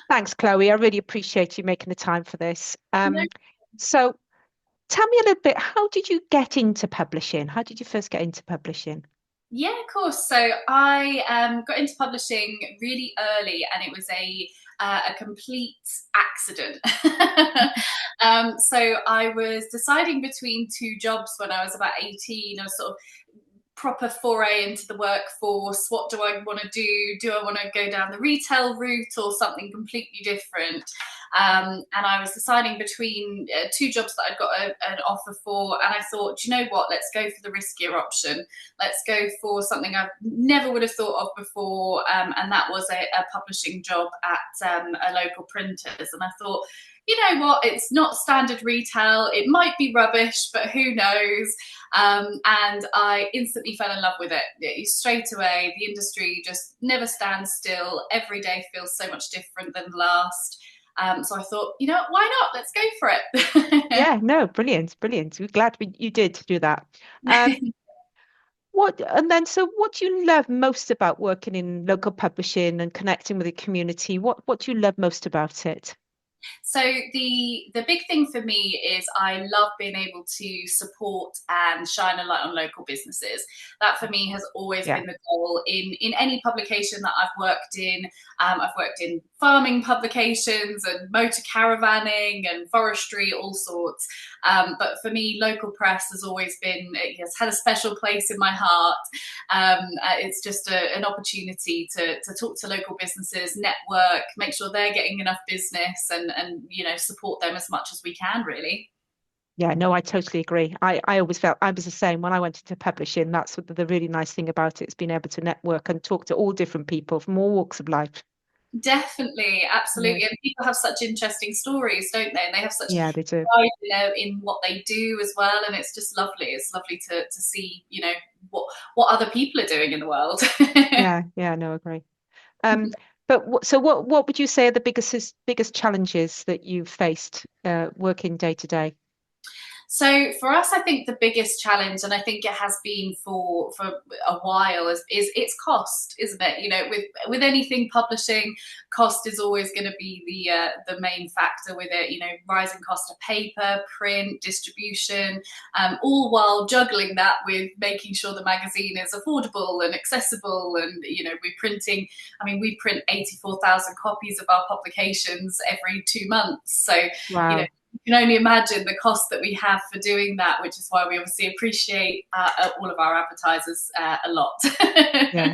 Thanks, Chloe. I really appreciate you making the time for this. No. So tell me a little bit, how did you get into publishing? How did you first get into publishing? Yeah, of course. So I got into publishing really early, and it was a complete accident. So I was deciding between two jobs when I was about 18. I was sort of proper foray into the workforce. What do I want to do? Do I want to go down the retail route or something completely different? And I was deciding between two jobs that I'd got an offer for, and I thought, you know what? Let's go for the riskier option. Let's go for something I never would have thought of before, and that was a publishing job at a local printers. And I thought, you know what, it's not standard retail, it might be rubbish, but who knows. And I instantly fell in love with it straight away. The industry just never stands still, every day feels so much different than the last. So I thought, you know, why not, let's go for it. Yeah, no, brilliant, brilliant. We're glad you did do that. Um, what do you love most about working in local publishing and connecting with the community? What do you love most about it? So the big thing for me is I love being able to support and shine a light on local businesses. That for me has always Yeah. been the goal in any publication that I've worked in. I've worked in farming publications and motor caravanning and forestry, all sorts. But for me, local press has always been, it has had a special place in my heart. It's just an opportunity to talk to local businesses, network, make sure they're getting enough business, and you know, support them as much as we can, really. Yeah, no, I totally agree. I always felt I was the same when I went into publishing. That's what the really nice thing about it is being able to network and talk to all different people from all walks of life. Definitely, Yeah. absolutely. And people have such interesting stories, don't they? And they have such Yeah, they do. pride, you know, in what they do as well. And it's just lovely. It's lovely to see, you know, what other people are doing in the world. Yeah, yeah, no, I agree. Um, what would you say are the biggest challenges that you've faced working day to day? So for us, I think the biggest challenge, and I think it has been for a while, is its cost, isn't it? You know, with anything publishing, cost is always going to be the main factor with it. You know, rising cost of paper, print, distribution, all while juggling that with making sure the magazine is affordable and accessible. And you know, we're printing. I mean, we print 84,000 copies of our publications every 2 months. So you know, Wow. you can only imagine the cost that we have for doing that, which is why we obviously appreciate all of our advertisers a lot. Yeah.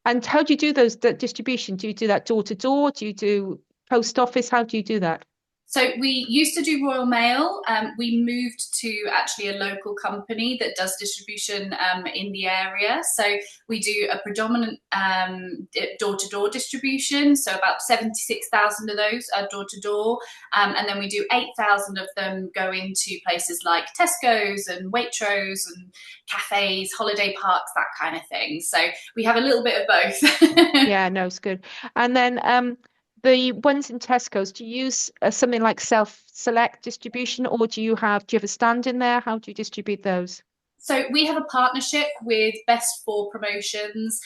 And how do you do the distribution? Do you do that door to door? Do you do post office? How do you do that? So we used to do Royal Mail. We moved to actually a local company that does distribution in the area. So we do a predominant door-to-door distribution. So about 76,000 of those are door-to-door. And then we do 8,000 of them go into places like Tesco's and Waitrose and cafes, holiday parks, that kind of thing. So we have a little bit of both. Yeah, no, it's good. And then the ones in Tesco's, do you use something like self-select distribution, or do you have a stand in there? How do you distribute those? So we have a partnership with Best for Promotions.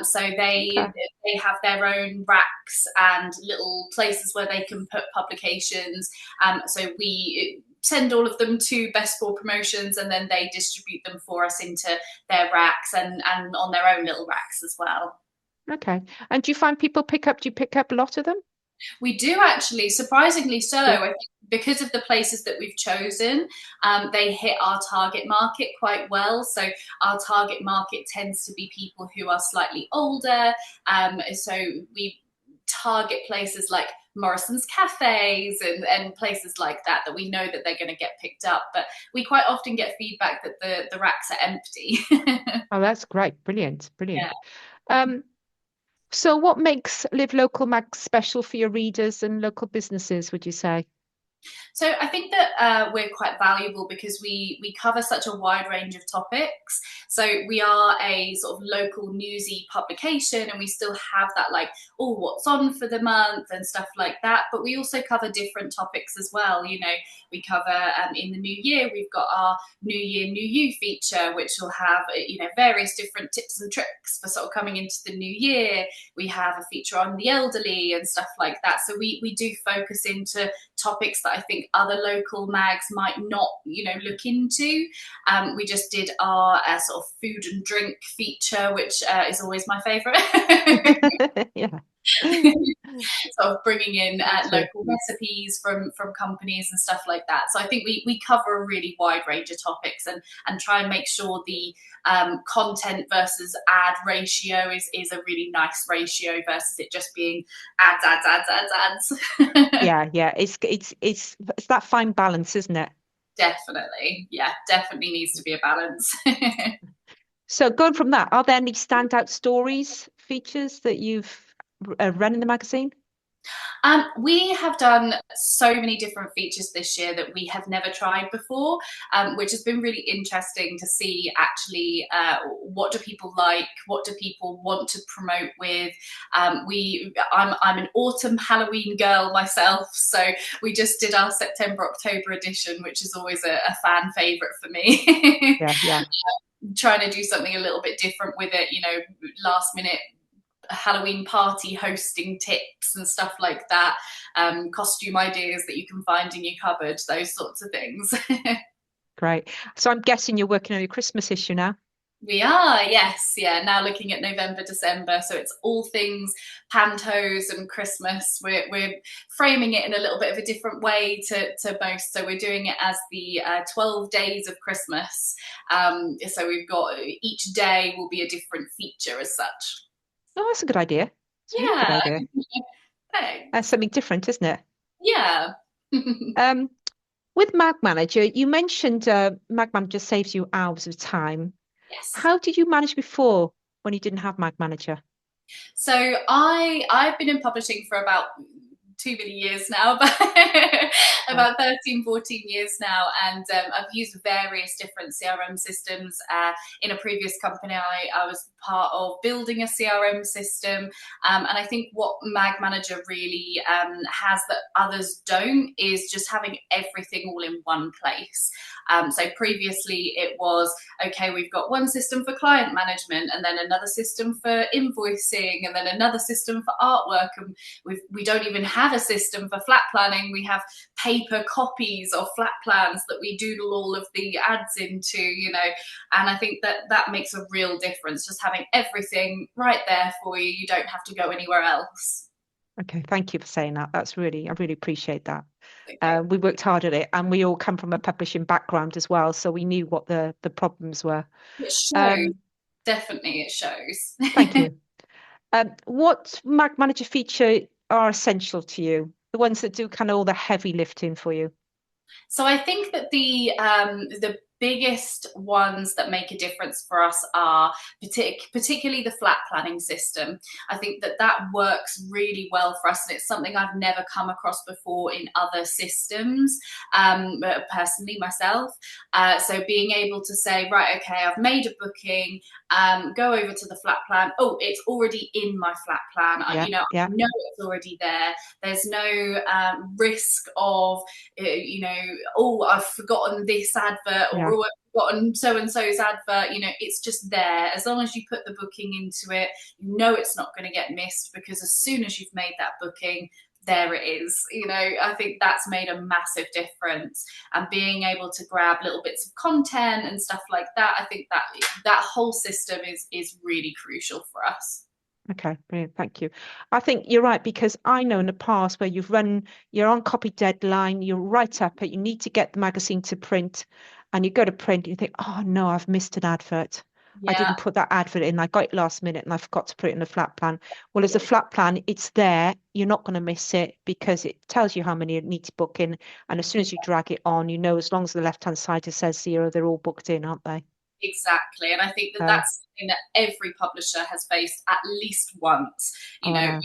So Okay. they have their own racks and little places where they can put publications. So we send all of them to Best for Promotions, and then they distribute them for us into their racks and on their own little racks as well. Okay. And do you pick up a lot of them? We do actually, surprisingly so. Good. I think because of the places that we've chosen, they hit our target market quite well. So our target market tends to be people who are slightly older. So we target places like Morrison's cafes and places like that that we know that they're going to get picked up. But we quite often get feedback that the racks are empty. Oh, that's great. Brilliant. Yeah. Brilliant. Um, so what makes Live Local Mag special for your readers and local businesses, would you say? So I think that we're quite valuable because we cover such a wide range of topics. So we are a sort of local newsy publication, and we still have that like, oh, what's on for the month and stuff like that. But we also cover different topics as well. You know, we cover in the new year, we've got our New Year, New You feature, which will have various different tips and tricks for sort of coming into the new year. We have a feature on the elderly and stuff like that. So we do focus into topics that I think other local mags might not, look into. We just did our sort of food and drink feature, which is always my favourite. Yeah. Sort of bringing in local recipes from companies and stuff like that. So I think we cover a really wide range of topics and try and make sure the content versus ad ratio is a really nice ratio versus it just being ads. Yeah. It's that fine balance, isn't it? Definitely. Yeah, definitely needs to be a balance. So going from that, are there any standout stories, features that you've run in the magazine? We have done so many different features this year that we have never tried before, which has been really interesting to see actually what do people like, what do people want to promote with. I'm an autumn Halloween girl myself, so we just did our September October edition, which is always a fan favorite for me. Yeah. Trying to do something a little bit different with it, last minute Halloween party hosting tips and stuff like that, costume ideas that you can find in your cupboard, those sorts of things. Great. So I'm guessing you're working on your Christmas issue now? We are, yes. Yeah, now looking at November, December. So it's all things pantos and Christmas. We're framing it in a little bit of a different way to most. So we're doing it as the 12 days of Christmas. So we've got each day will be a different feature as such. Oh, that's a good idea. It's a really good idea. Thanks. That's something different, isn't it? Yeah. With MagManager, you mentioned MagManager saves you hours of time. Yes. How did you manage before when you didn't have MagManager? So I've been in publishing for about too many years now, but about 13, 14 years now. And I've used various different CRM systems. In a previous company, I was part of building a CRM system. And I think what MagManager really has that others don't is just having everything all in one place. So previously it was, okay, we've got one system for client management and then another system for invoicing and then another system for artwork. And we don't even have a system for flat planning. We have paper copies of flat plans that we doodle all of the ads into, and I think that makes a real difference, just having everything right there for you. You don't have to go anywhere else. Okay, thank you for saying that. I really appreciate that. Okay. We worked hard at it, and we all come from a publishing background as well, so we knew what the problems were. It shows. Definitely, it shows. Thank you. What MagManager feature are essential to you? The ones that do kind of all the heavy lifting for you? So I think that the biggest ones that make a difference for us are particularly the flat planning system. I think that works really well for us, and it's something I've never come across before in other systems, personally myself. So being able to say, right, okay, I've made a booking, go over to the flat plan. Oh, it's already in my flat plan. I know it's already there. There's no risk of, oh, I've forgotten this advert, or oh, I've forgotten so-and-so's advert. It's just there. As long as you put the booking into it, it's not going to get missed, because as soon as you've made that booking, there it is. I think that's made a massive difference. And being able to grab little bits of content and stuff like that, I think that whole system is really crucial for us. Okay, brilliant. Thank you. I think you're right, because I know in the past where you're on copy deadline, you're right up it, you need to get the magazine to print, and you go to print and you think, oh no, I've missed an advert. Yeah. I didn't put that advert in. I got it last minute and I forgot to put it in the flat plan. Well, as a flat plan, it's there. You're not going to miss it because it tells you how many you need to book in. And as soon as you drag it on, as long as the left-hand side says 0, they're all booked in, aren't they? Exactly. And I think that that's something that every publisher has faced at least once. You know,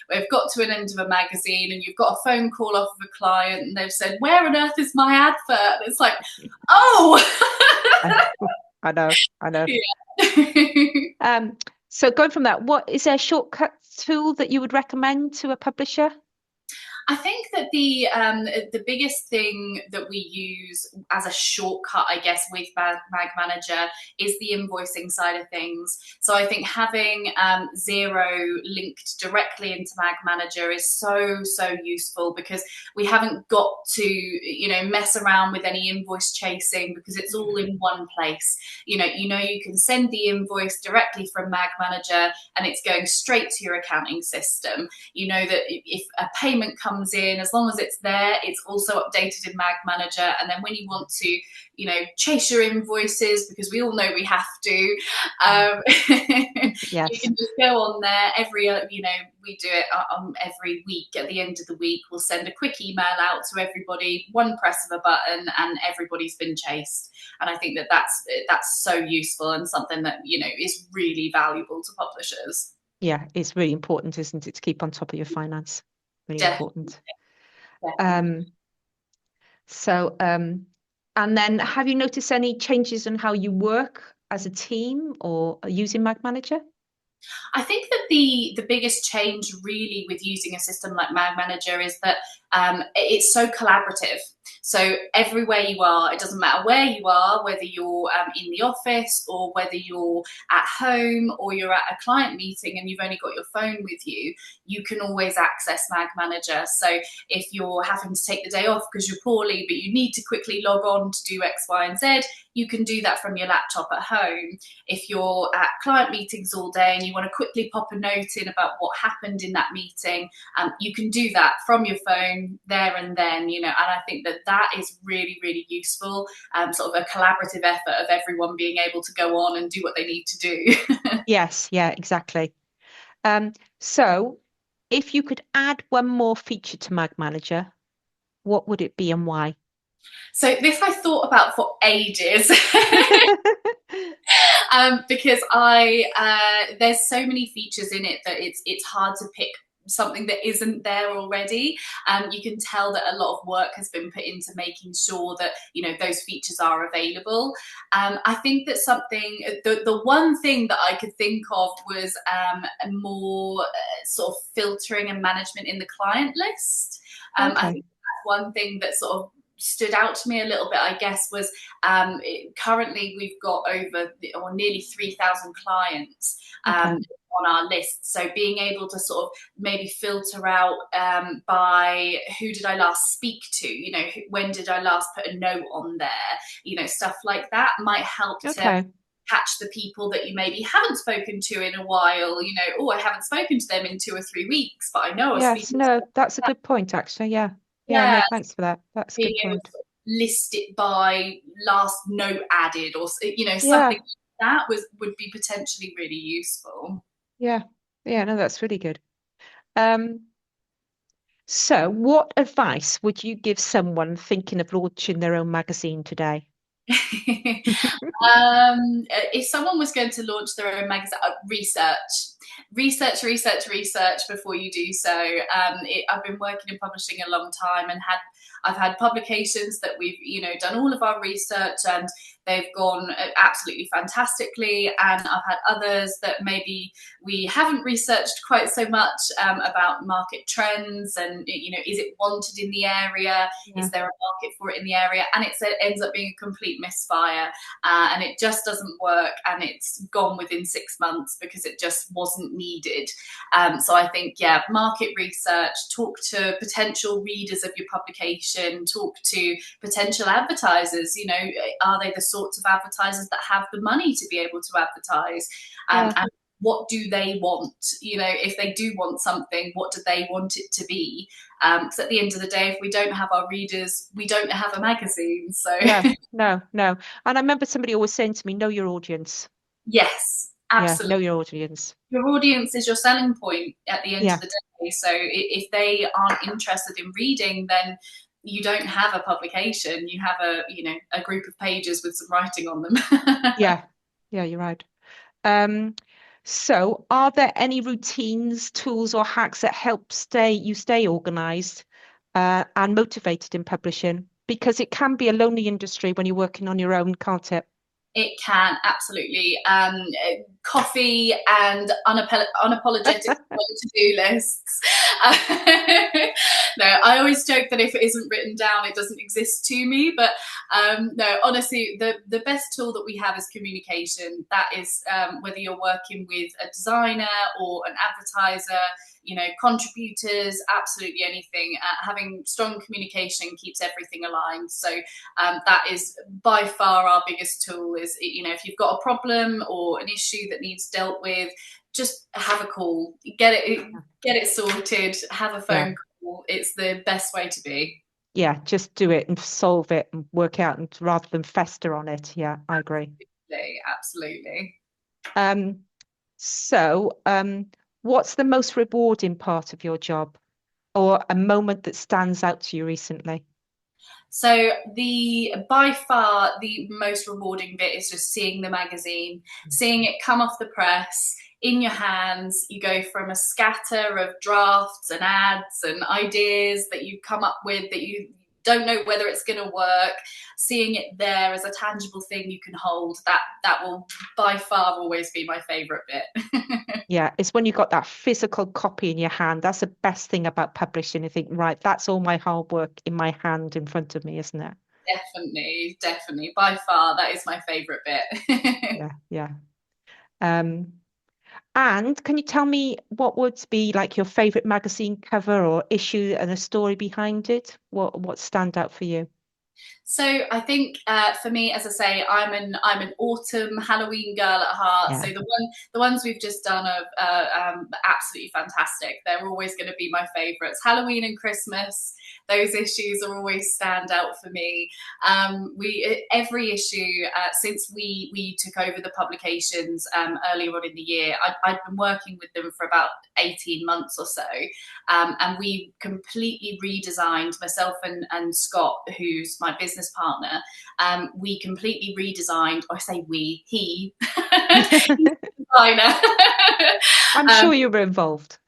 we've got to an end of a magazine and you've got a phone call off of a client and they've said, where on earth is my advert? And it's like, oh, I know. yeah. So going from that, what is there a shortcut tool that you would recommend to a publisher? I think that the biggest thing that we use as a shortcut, I guess, with MagManager is the invoicing side of things. So I think having Xero linked directly into MagManager is so useful, because we haven't got to, you know, mess around with any invoice chasing, because it's all in one place. You know, you can send the invoice directly from MagManager and it's going straight to your accounting system. You know that if a payment comes in, as long as it's there, it's also updated in MagManager. And then when you want to, you know, chase your invoices, because we all know we have to, Yes. you can just go on there every, you know, we do it every week. At the end of the week, we'll send a quick email out to everybody, one press of a button, and everybody's been chased. And I think that that's so useful and something that, you know, is really valuable to publishers. Yeah, it's really important, isn't it, to keep on top of your finance? Really important. Definitely. And then have you noticed any changes in how you work as a team or using MagManager? I think that the biggest change really with using a system like MagManager is that it's so collaborative. So everywhere you are, it doesn't matter where you are, whether you're in the office or whether you're at home or you're at a client meeting and you've only got your phone with you, you can always access MagManager. So if you're having to take the day off because you're poorly, but you need to quickly log on to do X, Y, and Z, you can do that from your laptop at home. If you're at client meetings all day and you want to quickly pop a note in about what happened in that meeting, you can do that from your phone there and then, you know. And I think that is really useful, sort of a collaborative effort of everyone being able to go on and do what they need to do. Yes, yeah, exactly. So if you could add one more feature to MagManager, what would it be and why? So this I thought about for ages. Because there's so many features in it that it's hard to pick something that isn't there already. You can tell that a lot of work has been put into making sure that, you know, those features are available. I think that the one thing that I could think of was a more sort of filtering and management in the client list. Okay. I think that's one thing that sort of stood out to me a little bit, I guess, was currently we've got over or nearly 3,000 clients on our list. So being able to sort of maybe filter out by who did I last speak to, you know, when did I last put a note on there, you know, stuff like that might help to catch the people that you maybe haven't spoken to in a while, you know. Oh, I haven't spoken to them in 2 or 3 weeks, but I know I was speaking to them. That's a good point, actually. Yeah, no, thanks for that. That's a good point. List it by last note added, or, you know, something like that would be potentially really useful. Yeah, no, that's really good. So what advice would you give someone thinking of launching their own magazine today? If someone was going to launch their own magazine, research before you do so. I've been working in publishing a long time, and I've had publications that we've, you know, done all of our research and they've gone absolutely fantastically, and I've had others that maybe we haven't researched quite so much about market trends and, you know, is it wanted in the area? Is there a market for it in the area? And it ends up being a complete misfire, and it just doesn't work, and it's gone within 6 months because it just wasn't needed. So I think, market research, talk to potential readers of your publication, talk to potential advertisers. You know, are they the sorts of advertisers that have the money to be able to advertise? And what do they want? You know, if they do want something, what do they want it to be? Because at the end of the day, if we don't have our readers, we don't have a magazine. So no. And I remember somebody always saying to me, know your audience. Yes, absolutely. Know your audience. Your audience is your selling point at the end of the day. So if they aren't interested in reading, then you don't have a publication, you have a group of pages with some writing on them. Yeah, yeah, you're right. Um, so are there any routines, tools, or hacks that help stay organized and motivated in publishing? Because it can be a lonely industry when you're working on your own, can't it? It can, absolutely. Coffee and unapologetic to-do lists. No, I always joke that if it isn't written down, it doesn't exist to me. But no, honestly, the best tool that we have is communication. That is, whether you're working with a designer or an advertiser, contributors, absolutely anything. Having strong communication keeps everything aligned. So that is by far our biggest tool. Is, if you've got a problem or an issue that needs dealt with, just have a call, get it sorted, have a Yeah. phone call. It's the best way to be. Yeah, just do it and solve it and work out and rather than fester on it. Yeah, I agree. Absolutely. Um, so what's the most rewarding part of your job or a moment that stands out to you recently? So the by far the most rewarding bit is just seeing the magazine, seeing it come off the press in your hands. You go from a scatter of drafts and ads and ideas that you come up with that you don't know whether it's going to work, seeing it there as a tangible thing you can hold, that will by far always be my favorite bit. Yeah, it's when you got that physical copy in your hand. That's the best thing about publishing. You think, right, that's all my hard work in my hand in front of me, isn't it? Definitely. By far, that is my favorite bit. Yeah, yeah. Um, and can you tell me what would be like your favorite magazine cover or issue and a story behind it? What stand out for you? So I think for me, as I say, I'm an autumn Halloween girl at heart. Yeah. So the ones we've just done are absolutely fantastic. They're always going to be my favourites. Halloween and Christmas, those issues are always stand out for me. We every issue since we took over the publications earlier on in the year, I'd been working with them for about 18 months or so. And we completely redesigned, myself and Scott, who's my business partner. We completely redesigned, or I say we, he, he's the designer. I'm um, sure you were involved.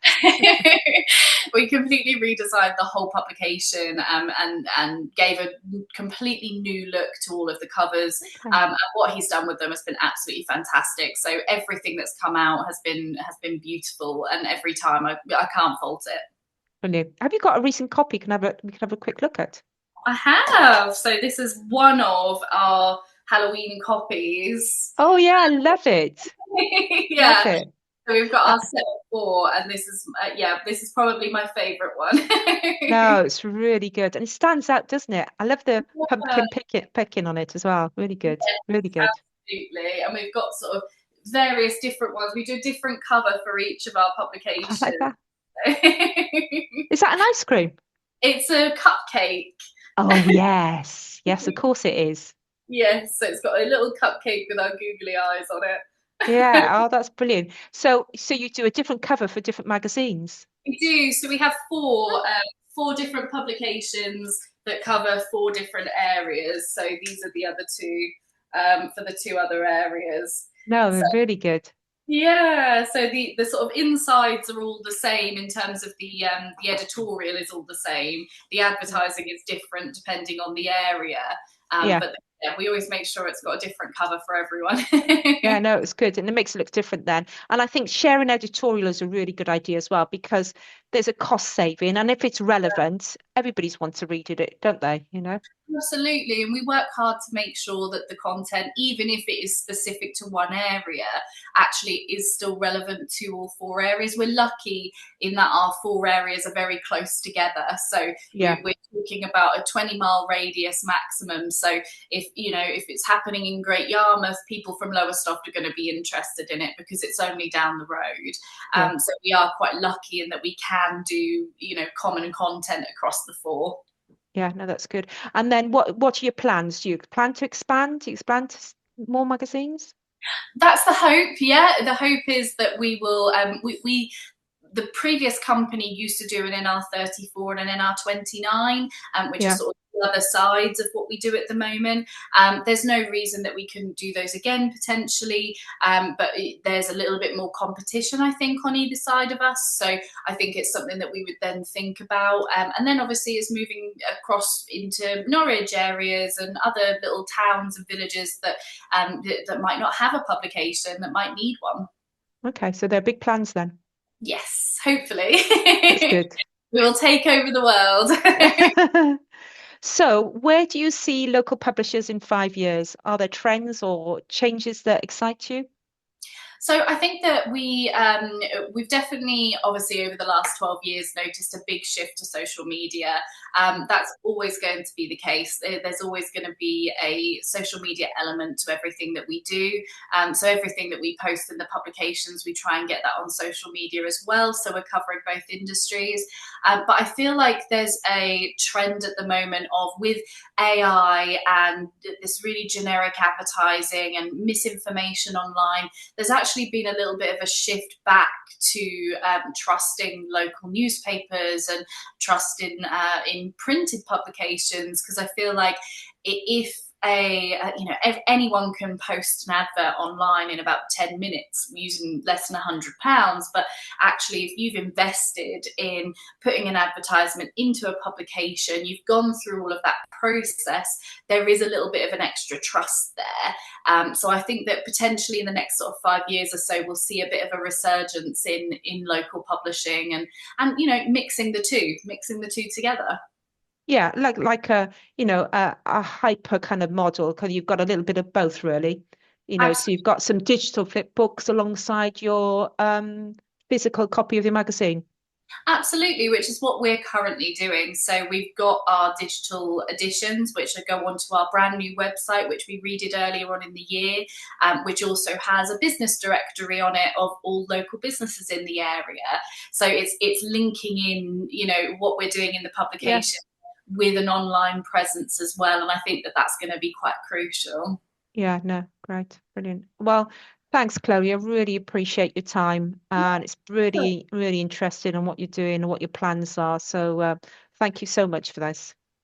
we completely redesigned the whole publication, and gave a completely new look to all of the covers. Okay. And what he's done with them has been absolutely fantastic. So everything that's come out has been beautiful, and every time I can't fault it. Brilliant. Have you got a recent copy? We can have a quick look at. I have. So this is one of our Halloween copies. Oh yeah, I love it. Love Yeah. it. So we've got Uh, our set of four, and this is probably my favourite one. no, it's really good. And it stands out, doesn't it? I love the pumpkin picking on it as well. Really good. Really good. Absolutely. And we've got sort of various different ones. We do a different cover for each of our Oh, I like publications. that. Is that an ice cream? It's a cupcake. Oh yes. Yes, of course it is. Yes, so it's got a little cupcake with our googly eyes on it. Yeah. Oh, that's brilliant. So you do a different cover for different magazines. We do. So we have four different publications that cover four different areas. So these are the other two for the two other areas. No, So they're really good. yeah, so the sort of insides are all the same in terms of the editorial is all the same. The advertising is different depending on the area, Yeah. but yeah, we always make sure it's got a different cover for everyone. Yeah, no, it's good. And it makes it look different then. And I think sharing editorial is a really good idea as well because there's a cost saving. And if it's relevant, everybody's want to read it, don't they? You know? Absolutely, and we work hard to make sure that the content, even if it is specific to one area, actually is still relevant to all four areas. We're lucky in that our four areas are very close together. So Yeah. we're talking about a 20-mile radius maximum. So if it's happening in Great Yarmouth, people from Lowestoft are going to be interested in it because it's only down the road. Yeah. So we are quite lucky in that we can do common content across the four. Yeah, no, that's good. And then what are your plans? Do you plan to expand? Do you expand to more magazines? That's the hope. Yeah, the hope is that we will. We the previous company used to do an NR34 and an NR29, which are Yeah. sort of the other sides of what we do at the moment. There's no reason that we couldn't do those again potentially, but there's a little bit more competition, I think, on either side of us. So I think it's something that we would then think about. And then obviously it's moving across into Norwich areas and other little towns and villages that that might not have a publication, that might need one. Okay, so they're big plans then. Yes, hopefully. That's good. We will take over the world. So, where do you see local publishers in 5 years? Are there trends or changes that excite you? So I think that we've definitely, obviously, over the last 12 years, noticed a big shift to social media. That's always going to be the case. There's always going to be a social media element to everything that we do. So everything that we post in the publications, we try and get that on social media as well. So we're covering both industries. But I feel like there's a trend at the moment of, with AI and this really generic advertising and misinformation online, there's actually been a little bit of a shift back to trusting local newspapers and trust in printed publications, because I feel like if if anyone can post an advert online in about 10 minutes using less than £100, but actually if you've invested in putting an advertisement into a publication, you've gone through all of that process, there is a little bit of an extra trust there. So I think that potentially in the next sort of 5 years or so, we'll see a bit of a resurgence in local publishing and mixing the two together. Yeah, like a hyper kind of model, because you've got a little bit of both really. So you've got some digital flip books alongside your physical copy of your magazine. Absolutely, which is what we're currently doing. So we've got our digital editions, which go onto our brand new website, which we redid earlier on in the year, which also has a business directory on it of all local businesses in the area. So it's linking in, what we're doing in the Yeah. publication with an online presence as well. And I think that that's going to be quite crucial. Yeah, no, great, brilliant. Well, thanks, Chloe. I really appreciate your time, and it's really, really interesting on what you're doing and what your plans are. So, thank you so much for this.